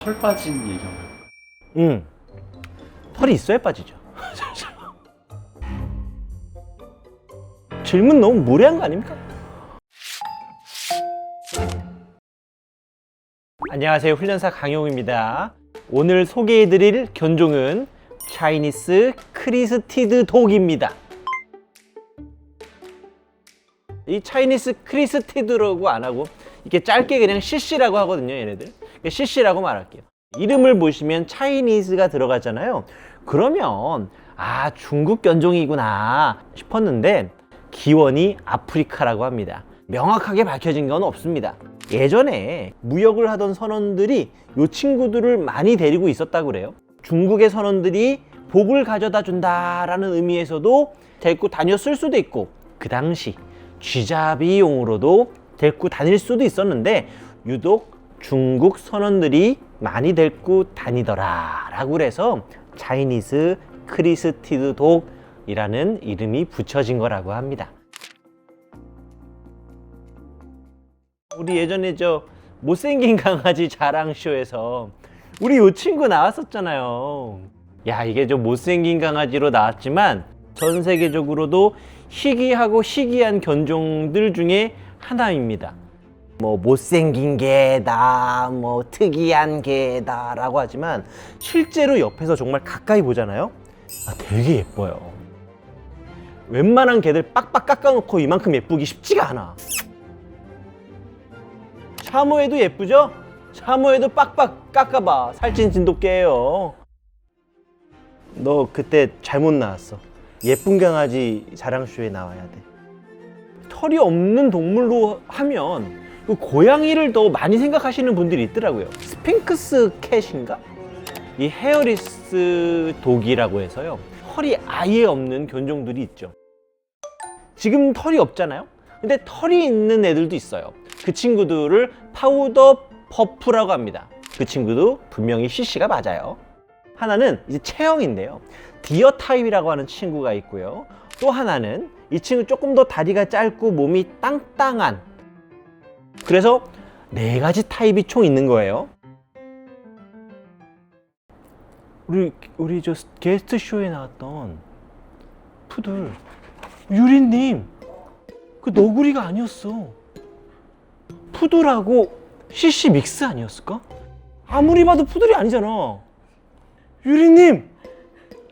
털 빠진 얘기 한번 해볼까요? 털이 있어야 빠지죠. 질문 너무 무례한 거 아닙니까? 안녕하세요, 훈련사 강용입니다. 오늘 소개해드릴 견종은 차이니스 크리스티드 독입니다. 이 차이니스 크리스티드라고 안 하고 이게 짧게 그냥 CC라고 하거든요, 얘네들. CC라고 말할게요. 이름을 보시면 차이니스가 들어가잖아요. 그러면 아, 중국 견종이구나 싶었는데 기원이 아프리카라고 합니다. 명확하게 밝혀진 건 없습니다. 예전에 무역을 하던 선원들이 이 친구들을 많이 데리고 있었다고 그래요. 중국의 선원들이 복을 가져다 준다라는 의미에서도 데리고 다녔을 수도 있고, 그 당시 쥐잡이용으로도 데리고 다닐 수도 있었는데 유독 중국 선원들이 많이 데리고 다니더라 라고 그래서 차이니스 크리스티드 독이라는 이름이 붙여진 거라고 합니다. 우리 예전에 저 못생긴 강아지 자랑쇼에서 우리 요 친구 나왔었잖아요. 야, 이게 좀 못생긴 강아지로 나왔지만 전 세계적으로도 희귀하고 희귀한 견종들 중에 하나입니다. 뭐 못생긴 개다, 뭐 특이한 개다 라고 하지만 실제로 옆에서 정말 가까이 보잖아요. 아, 되게 예뻐요. 웬만한 개들 빡빡 깎아놓고 이만큼 예쁘기 쉽지가 않아. 샤모에도 예쁘죠? 샤모에도 빡빡 깎아봐. 살찐 진돗개예요. 너 그때 잘못 나왔어. 예쁜 강아지 자랑쇼에 나와야 돼. 털이 없는 동물로 하면 그 고양이를 더 많이 생각하시는 분들이 있더라고요. 스핑크스 캣인가? 이 헤어리스 독이라고 해서요, 털이 아예 없는 견종들이 있죠. 지금 털이 없잖아요. 근데 털이 있는 애들도 있어요. 그 친구들을 파우더 퍼프라고 합니다. 그 친구도 분명히 CC가 맞아요. 하나는 이제 체형인데요, 디어 타입이라고 하는 친구가 있고요. 또 하나는 이 친구 조금 더 다리가 짧고 몸이 땅땅한, 그래서 4가지 타입이 총 있는 거예요. 우리 저 게스트 쇼에 나왔던 푸들 유리님, 그 너구리가 아니었어. 푸들하고 CC 믹스 아니었을까? 아무리 봐도 푸들이 아니잖아. 유리님,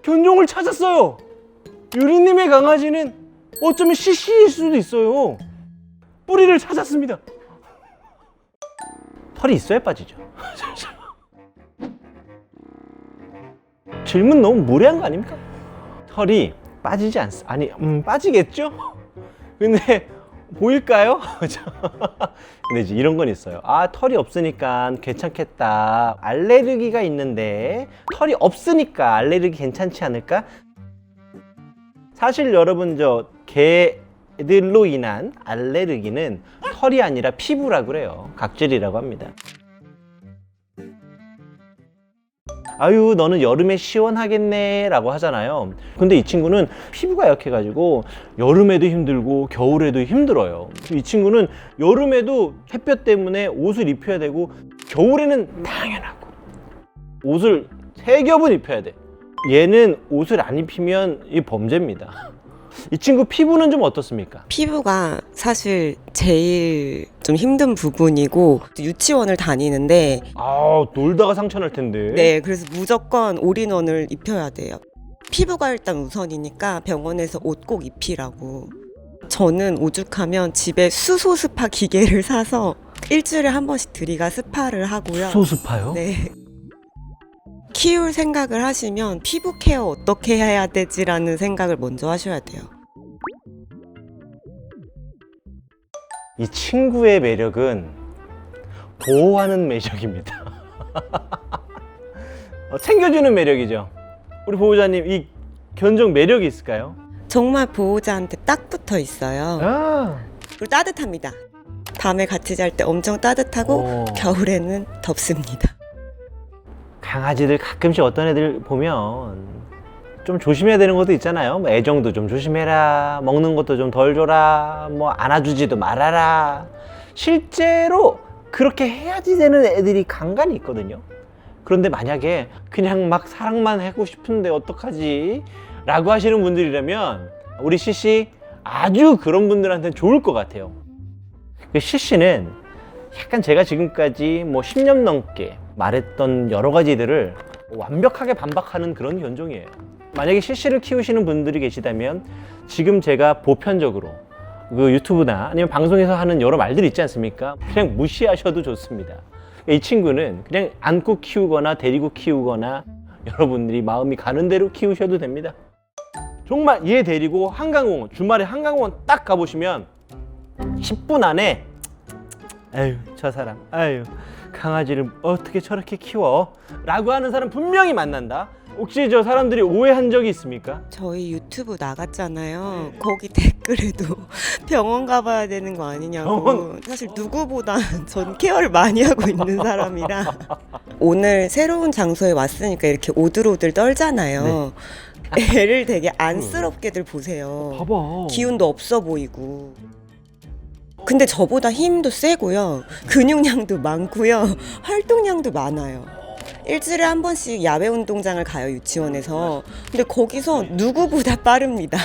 견종을 찾았어요. 유리님의 강아지는 어쩌면 CC일 수도 있어요. 뿌리를 찾았습니다. 털이 있어야 빠지죠. 질문 너무 무례한 거 아닙니까? 털이 빠지지 않습니다. 아니, 빠지겠죠? 근데 보일까요? 근데 이제 이런 건 있어요. 아, 털이 없으니까 괜찮겠다. 알레르기가 있는데 털이 없으니까 알레르기 괜찮지 않을까? 사실 여러분, 저 개들로 인한 알레르기는 털이 아니라 피부라고 그래요. 각질이라고 합니다. 아유, 너는 여름에 시원하겠네 라고 하잖아요. 근데 이 친구는 피부가 약해가지고 여름에도 힘들고 겨울에도 힘들어요. 이 친구는 여름에도 햇볕 때문에 옷을 입혀야 되고, 겨울에는 당연하고 옷을 3겹은 입혀야 돼. 얘는 옷을 안 입히면 이 범죄입니다. 이 친구 피부는 좀 어떻습니까? 피부가 사실 제일 좀 힘든 부분이고, 유치원을 다니는데 아, 놀다가 상처 날 텐데. 네, 그래서 무조건 올인원을 입혀야 돼요. 피부가 일단 우선이니까 병원에서 옷 꼭 입히라고. 저는 오죽하면 집에 수소 스파 기계를 사서 일주일에 한 번씩 들이가 스파를 하고요. 소스파요? 네. 키울 생각을 하시면 피부 케어 어떻게 해야 되지라는 생각을 먼저 하셔야 돼요. 이 친구의 매력은 보호하는 매력입니다. 챙겨주는 매력이죠. 우리 보호자님, 이 견종 매력이 있을까요? 정말 보호자한테 딱 붙어 있어요. 아, 그리고 따뜻합니다. 밤에 같이 잘 때 엄청 따뜻하고 오. 겨울에는 덥습니다. 강아지들 가끔씩 어떤 애들 보면 좀 조심해야 되는 것도 있잖아요. 뭐 애정도 좀 조심해라, 먹는 것도 좀 덜 줘라, 뭐 안아주지도 말아라. 실제로 그렇게 해야지 되는 애들이 간간이 있거든요. 그런데 만약에 그냥 막 사랑만 하고 싶은데 어떡하지? 라고 하시는 분들이라면 우리 CC 아주 그런 분들한테는 좋을 것 같아요. CC는 약간 제가 지금까지 뭐 10년 넘게 말했던 여러 가지들을 완벽하게 반박하는 그런 견종이에요. 만약에 CC를 키우시는 분들이 계시다면 지금 제가 보편적으로 그 유튜브나 아니면 방송에서 하는 여러 말들이 있지 않습니까? 그냥 무시하셔도 좋습니다. 이 친구는 그냥 안고 키우거나 데리고 키우거나 여러분들이 마음이 가는 대로 키우셔도 됩니다. 정말 얘 데리고 한강공원, 주말에 한강공원 딱 가보시면 10분 안에 아유 저 사람 아유 강아지를 어떻게 저렇게 키워? 라고 하는 사람 분명히 만난다. 혹시 저 사람들이 오해한 적이 있습니까? 저희 유튜브 나갔잖아요. 거기 댓글에도 병원 가봐야 되는 거 아니냐고. 병원? 사실 누구보다 전 케어를 많이 하고 있는 사람이라. 오늘 새로운 장소에 왔으니까 이렇게 오들오들 떨잖아요. 애를 되게 안쓰럽게들 보세요. 봐봐. 기운도 없어 보이고. 근데 저보다 힘도 세고요. 근육량도 많고요. 활동량도 많아요. 일주일에 한 번씩 야외 운동장을 가요, 유치원에서. 근데 거기서 누구보다 빠릅니다.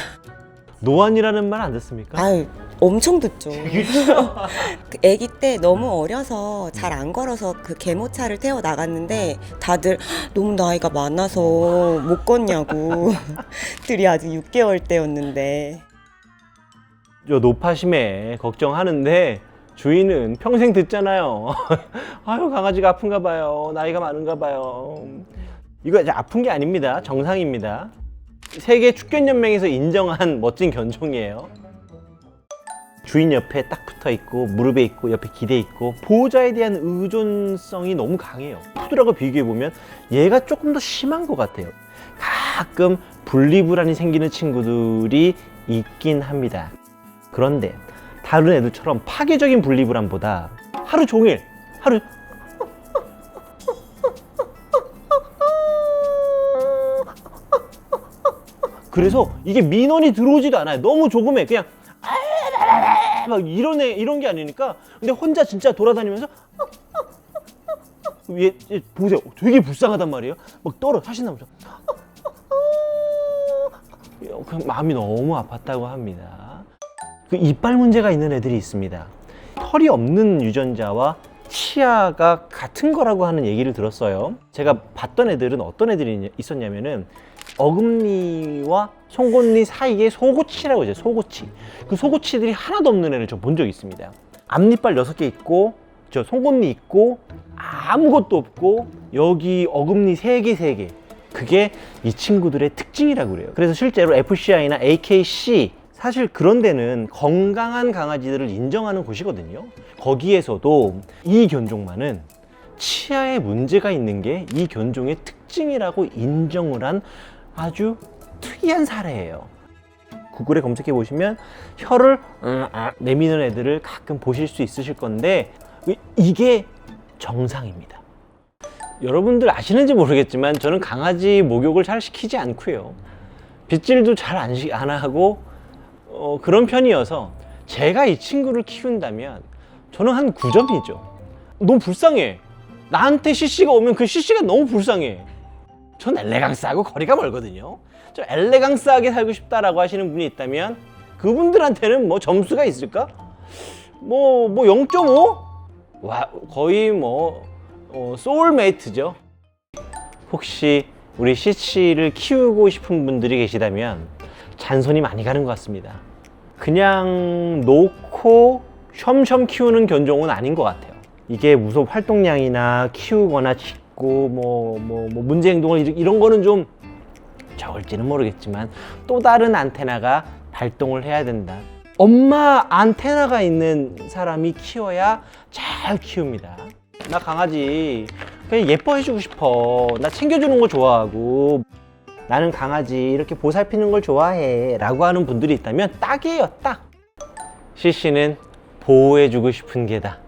노안이라는 말 안 듣습니까? 아유, 엄청 듣죠. 그 아기 때 너무 어려서 잘 안 걸어서 그 개모차를 태워 나갔는데 다들 너무 나이가 많아서 못 걷냐고. 들이 아직 6개월 때였는데. 저 노파심에 걱정하는데 주인은 평생 듣잖아요. 아유 강아지가 아픈가 봐요. 나이가 많은가 봐요. 이거 이제 아픈 게 아닙니다. 정상입니다. 세계 축견연맹에서 인정한 멋진 견종이에요. 주인 옆에 딱 붙어 있고 무릎에 있고 옆에 기대 있고 보호자에 대한 의존성이 너무 강해요. 푸들하고 비교해 보면 얘가 조금 더 심한 것 같아요. 가끔 분리불안이 생기는 친구들이 있긴 합니다. 그런데 다른 애들처럼 파괴적인 분리불안보다 하루 종일 그래서 이게 민원이 들어오지도 않아요. 너무 조금해. 그냥 막 이런 게 아니니까. 근데 혼자 진짜 돌아다니면서 얘 보세요. 되게 불쌍하단 말이에요. 막 떨어 사신나무처럼 그냥 마음이 너무 아팠다고 합니다. 그 이빨 문제가 있는 애들이 있습니다. 털이 없는 유전자와 치아가 같은 거라고 하는 얘기를 들었어요. 제가 봤던 애들은 어떤 애들이 있었냐면은 어금니와 송곳니 사이에 속옷치라고 해요. 속옷치. 그 속옷치들이 하나도 없는 애를 저 본 적이 있습니다. 앞니빨 6개 있고 저 송곳니 있고 아무것도 없고 여기 어금니 3개. 그게 이 친구들의 특징이라고 그래요. 그래서 실제로 FCI나 AKC 사실 그런 데는 건강한 강아지들을 인정하는 곳이거든요. 거기에서도 이 견종만은 치아에 문제가 있는 게 이 견종의 특징이라고 인정을 한 아주 특이한 사례예요. 구글에 검색해 보시면 혀를 내미는 애들을 가끔 보실 수 있으실 건데 이게 정상입니다. 여러분들 아시는지 모르겠지만 저는 강아지 목욕을 잘 시키지 않고요. 빗질도 잘 안 하고 그런 편이어서 제가 이 친구를 키운다면 저는 한 9점이죠. 너무 불쌍해. 나한테 CC가 오면 그 CC가 너무 불쌍해. 전 엘레강스하고 거리가 멀거든요. 좀 엘레강스하게 살고 싶다라고 하시는 분이 있다면 그분들한테는 뭐 점수가 있을까? 뭐 0.5? 와, 거의 소울메이트죠. 혹시 우리 CC를 키우고 싶은 분들이 계시다면 잔손이 많이 가는 것 같습니다. 그냥 놓고 쉬엄쉬엄 키우는 견종은 아닌 것 같아요. 이게 무슨 활동량이나 키우거나 짖고 문제 행동을 이런 거는 좀 적을지는 모르겠지만 또 다른 안테나가 발동을 해야 된다. 엄마 안테나가 있는 사람이 키워야 잘 키웁니다. 나 강아지 그냥 예뻐해주고 싶어. 나 챙겨주는 거 좋아하고 나는 강아지 이렇게 보살피는 걸 좋아해 라고 하는 분들이 있다면 딱이에요. 딱. CC는 보호해주고 싶은 개다.